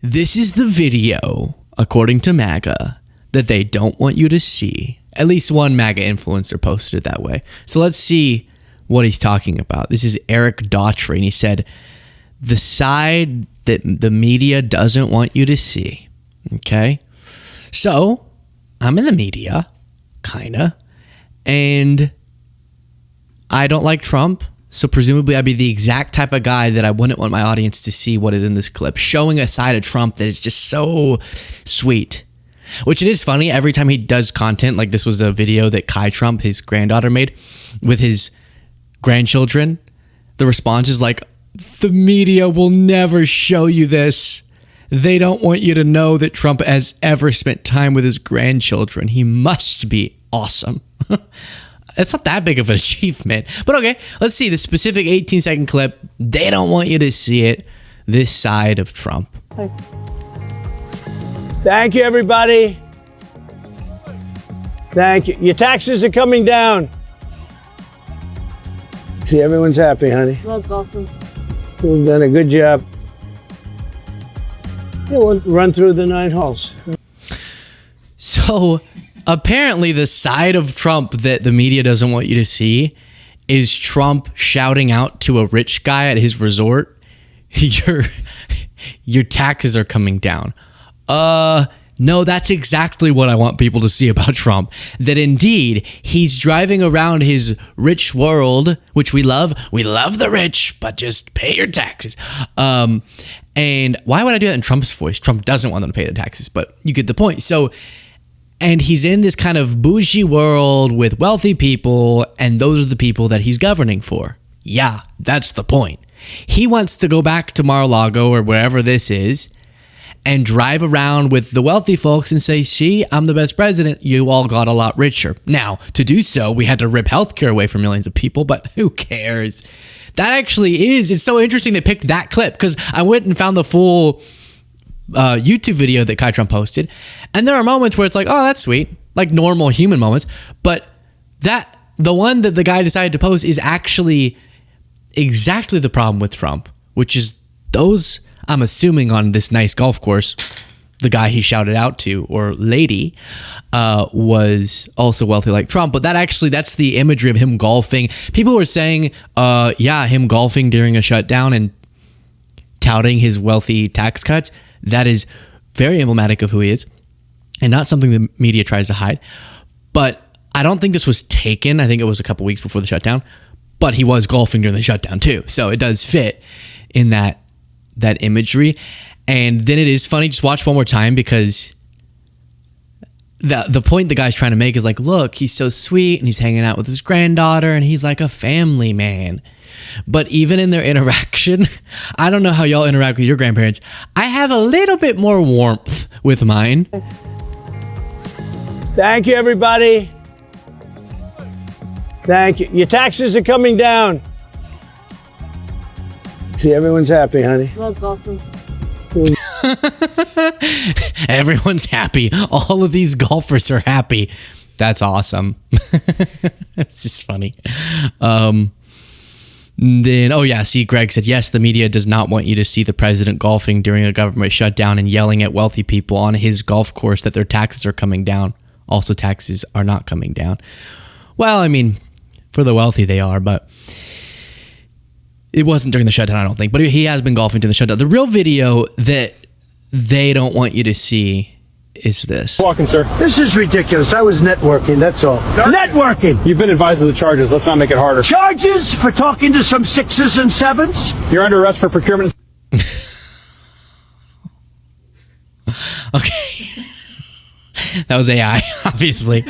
This is the video, according to MAGA, that they don't want you to see. At least one MAGA influencer posted it that way. So let's see what he's talking about. This is Eric Daughtry, and he said, the side that the media doesn't want you to see. Okay? So, I'm in the media, kinda, and I don't like Trump, so presumably I'd be the exact type of guy that I wouldn't want my audience to see what is in this clip, showing a side of Trump that is just so sweet. Which it is funny, every time he does content, like this was a video that Kai Trump, his granddaughter, made with his grandchildren, the response is like, the media will never show you this. They don't want you to know that Trump has ever spent time with his grandchildren. He must be awesome. It's not that big of an achievement. But okay, let's see the specific 18-second clip. They don't want you to see it. This side of Trump. Thank you, everybody. Thank you. Your taxes are coming down. See, everyone's happy, honey. That's awesome. You've done a good job. Yeah, we'll run through the 9 holes. So apparently the side of Trump that the media doesn't want you to see is Trump shouting out to a rich guy at his resort, your taxes are coming down. No, that's exactly what I want people to see about Trump. That indeed, he's driving around his rich world, which we love. We love the rich, but just pay your taxes. And why would I do that in Trump's voice? Trump doesn't want them to pay the taxes, but you get the point. So, and he's in this kind of bougie world with wealthy people, and those are the people that he's governing for. Yeah, that's the point. He wants to go back to Mar-a-Lago or wherever this is and drive around with the wealthy folks and say, see, I'm the best president. You all got a lot richer. Now, to do so, we had to rip healthcare away from millions of people, but who cares? That actually it's so interesting they picked that clip because I went and found the full YouTube video that Kai Trump posted. And there are moments where it's like, oh, that's sweet, like normal human moments. But the one that the guy decided to post is actually exactly the problem with Trump, which is those, I'm assuming on this nice golf course, the guy he shouted out to, or lady, was also wealthy like Trump. But that's the imagery of him golfing. People were saying, him golfing during a shutdown and touting his wealthy tax cuts. That is very emblematic of who he is and not something the media tries to hide. But I don't think this was taken. I think it was a couple weeks before the shutdown. But he was golfing during the shutdown too. So it does fit in that imagery. And then it is funny, just watch one more time, because the point the guy's trying to make is like, look, he's so sweet and he's hanging out with his granddaughter and he's like a family man. But even in their interaction, I don't know how y'all interact with your grandparents. I have a little bit more warmth with mine. Thank you, everybody. Thank you. Your taxes are coming down. See, everyone's happy, honey. That's awesome. Everyone's happy. All of these golfers are happy. That's awesome. It's just funny. See, Greg said, yes, the media does not want you to see the president golfing during a government shutdown and yelling at wealthy people on his golf course that their taxes are coming down. Also, taxes are not coming down. Well, I mean, for the wealthy they are, but it wasn't during the shutdown, I don't think. But he has been golfing during the shutdown. The real video that they don't want you to see is this. Walking, sir. This is ridiculous. I was networking, that's all. Networking! You've been advised of the charges. Let's not make it harder. Charges for talking to some 6s and 7s? You're under arrest for procurement. Okay. That was AI, obviously.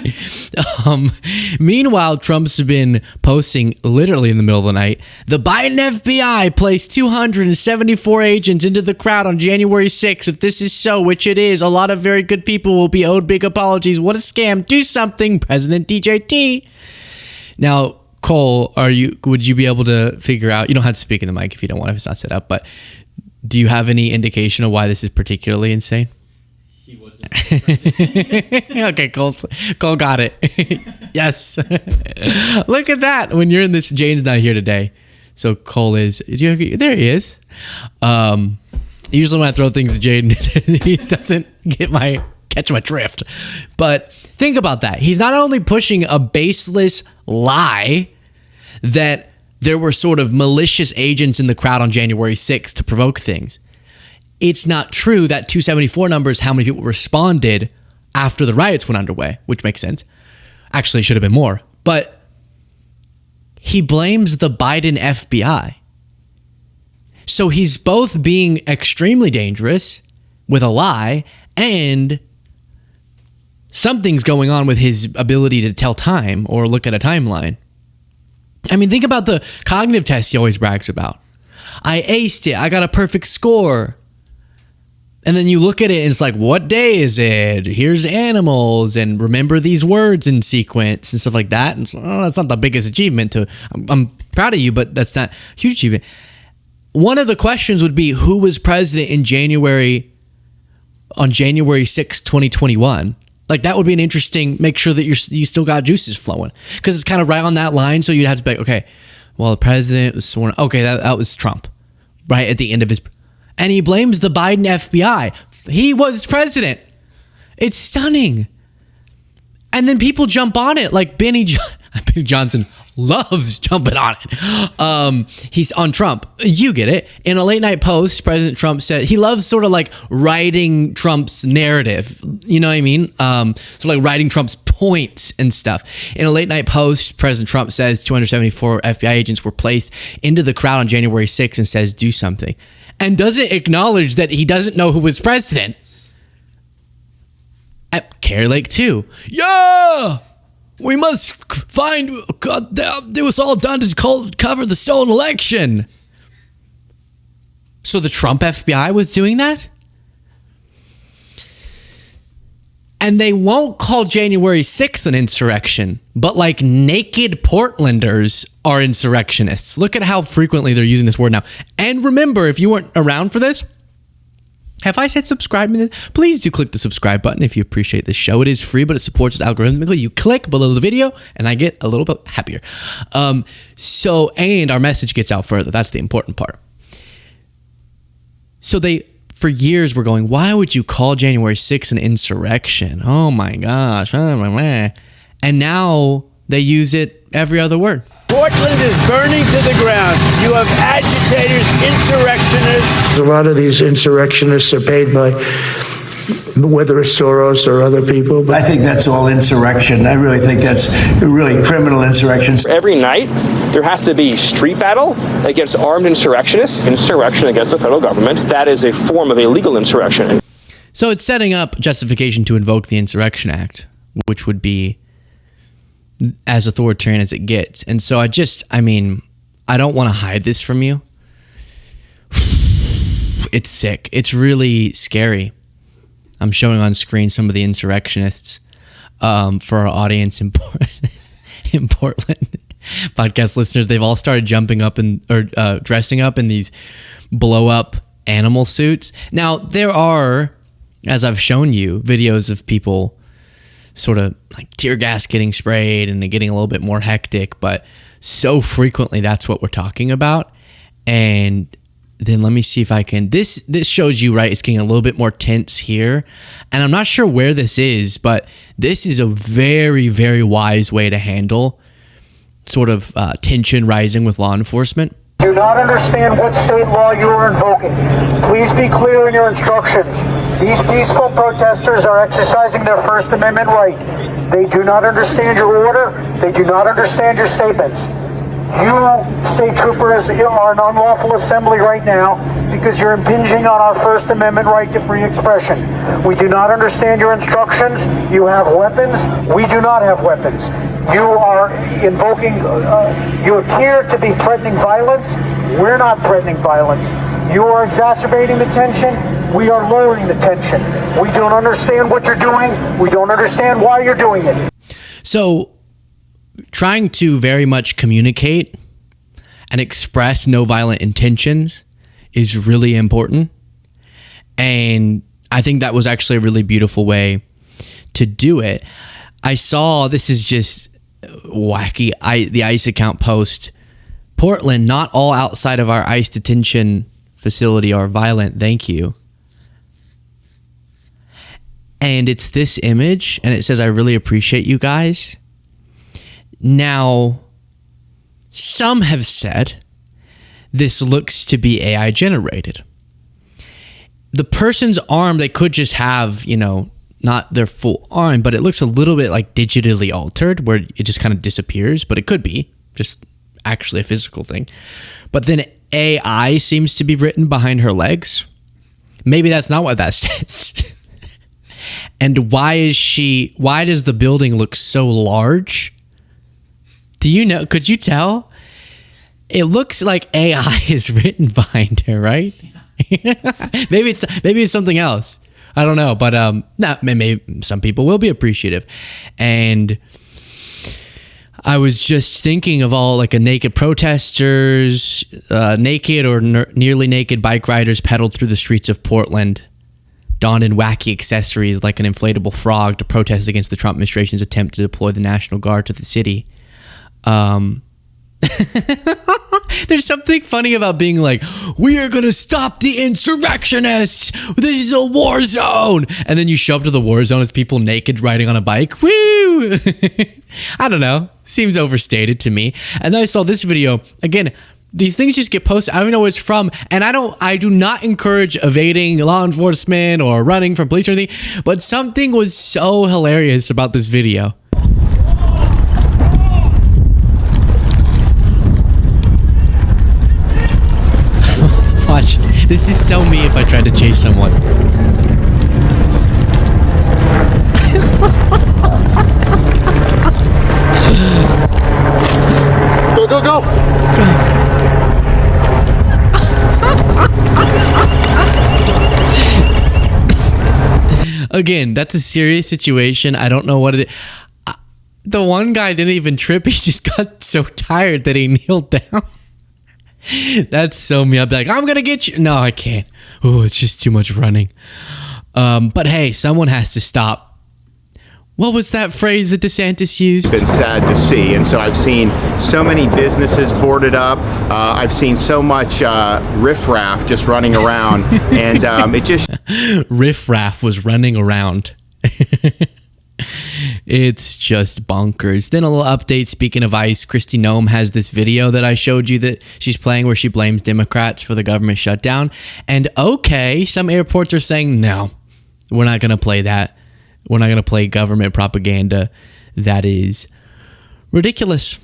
Meanwhile, Trump's been posting literally in the middle of the night. The Biden FBI placed 274 agents into the crowd on January 6th. If this is so, which it is, a lot of very good people will be owed big apologies. What a scam. Do something, President DJT. Now, Cole, would you be able to figure out, you don't have to speak in the mic if you don't want, if it's not set up, but do you have any indication of why this is particularly insane? He wasn't. Okay, Cole got it. Yes. Look at that. When you're in this, Jane's not here today. So Cole is, there he is. Usually when I throw things at Jaden, he doesn't catch my drift. But think about that. He's not only pushing a baseless lie that there were sort of malicious agents in the crowd on January 6th to provoke things. It's not true. That 274 number is how many people responded after the riots went underway, which makes sense. Actually, it should have been more. But he blames the Biden FBI. So he's both being extremely dangerous with a lie, and something's going on with his ability to tell time or look at a timeline. I mean, think about the cognitive test he always brags about. I aced it. I got a perfect score. And then you look at it and it's like, what day is it? Here's animals and remember these words in sequence and stuff like that. And so, that's not the biggest achievement. I'm proud of you, but that's not a huge achievement. One of the questions would be, who was president on January 6, 2021? Like, that would be an interesting, make sure that you still got juices flowing. Because it's kind of right on that line. So you'd have to be like, okay, well, the president was sworn. Okay, that was Trump, right? At the end of his. And he blames the Biden FBI. He was president. It's stunning. And then people jump on it. Like Benny Johnson loves jumping on it. He's on Trump. You get it. In a late night post, President Trump said he loves sort of like writing Trump's narrative. You know what I mean? Sort of like writing Trump's points and stuff. In a late night post, President Trump says 274 FBI agents were placed into the crowd on January 6th and says, do something. And doesn't acknowledge that he doesn't know who was president. At Kari Lake too. Yeah! We must find, it was all done to cover the stolen election. So the Trump FBI was doing that? And they won't call January 6th an insurrection, but like naked Portlanders are insurrectionists. Look at how frequently they're using this word now. And remember, if you weren't around for this, have I said subscribe? Please do click the subscribe button if you appreciate this show. It is free, but it supports us algorithmically. You click below the video and I get a little bit happier. And our message gets out further. That's the important part. So for years, we're going, why would you call January 6th an insurrection? Oh my gosh. And now they use it every other word. Portland is burning to the ground. You have agitators, insurrectionists. A lot of these insurrectionists are paid by, whether it's Soros or other people. I think that's all insurrection. I really think that's really criminal insurrections. Every night, there has to be street battle against armed insurrectionists, insurrection against the federal government. That is a form of illegal insurrection. So it's setting up justification to invoke the Insurrection Act, which would be as authoritarian as it gets. And so I don't want to hide this from you. It's sick. It's really scary. I'm showing on screen some of the insurrectionists for our audience in Portland. Podcast listeners, they've all started jumping up or dressing up in these blow up animal suits. Now, there are, as I've shown you, videos of people sort of like tear gas getting sprayed and getting a little bit more hectic, but so frequently that's what we're talking about. And then let me see if I can, this shows you, right, it's getting a little bit more tense here. And I'm not sure where this is, but this is a very, very wise way to handle sort of tension rising with law enforcement. Do not understand what state law you are invoking. Please be clear in your instructions. These peaceful protesters are exercising their First Amendment right. They do not understand your order. They do not understand your statements. You, state troopers, are an unlawful assembly right now because you're impinging on our First Amendment right to free expression. We do not understand your instructions. You have weapons. We do not have weapons. You are invoking, you appear to be threatening violence. We're not threatening violence. You are exacerbating the tension. We are lowering the tension. We don't understand what you're doing. We don't understand why you're doing it. So, trying to very much communicate and express no violent intentions is really important. And I think that was actually a really beautiful way to do it. I saw, this is just wacky, the ICE account post, Portland, not all outside of our ICE detention facility are violent, thank you. And it's this image, and it says, I really appreciate you guys. Now, some have said this looks to be AI generated. The person's arm, they could just have, not their full arm, but it looks a little bit like digitally altered, where it just kind of disappears, but it could be just actually a physical thing. But then AI seems to be written behind her legs. Maybe that's not what that says. And why does the building look so large? Do you know? Could you tell? It looks like AI is written behind her, right? maybe it's something else. I don't know, but maybe some people will be appreciative. And I was just thinking of all like a naked protesters, naked or nearly naked bike riders pedaled through the streets of Portland, donned in wacky accessories like an inflatable frog to protest against the Trump administration's attempt to deploy the National Guard to the city. There's something funny about being like, we are going to stop the insurrectionists. This is a war zone. And then you show up to the war zone as people naked riding on a bike. Woo! I don't know. Seems overstated to me. And then I saw this video. Again, these things just get posted. I don't know where it's from. And I do not encourage evading law enforcement or running from police or anything. But something was so hilarious about this video. Watch. This is so me if I tried to chase someone. Go. Again, that's a serious situation. I don't know what it is. The one guy didn't even trip. He just got so tired that he kneeled down. That's so me. I'd be like, I'm gonna get you. No, I can't. Oh, it's just too much running. But hey, someone has to stop. What was that phrase that DeSantis used? It's been sad to see, and so I've seen so many businesses boarded up. I've seen so much riffraff just running around, and it just riffraff was running around. It's just bonkers. Then a little update. Speaking of ICE, Kristi Noem has this video that I showed you that she's playing where she blames Democrats for the government shutdown. And okay, some airports are saying, no, we're not going to play that. We're not going to play government propaganda. That is ridiculous.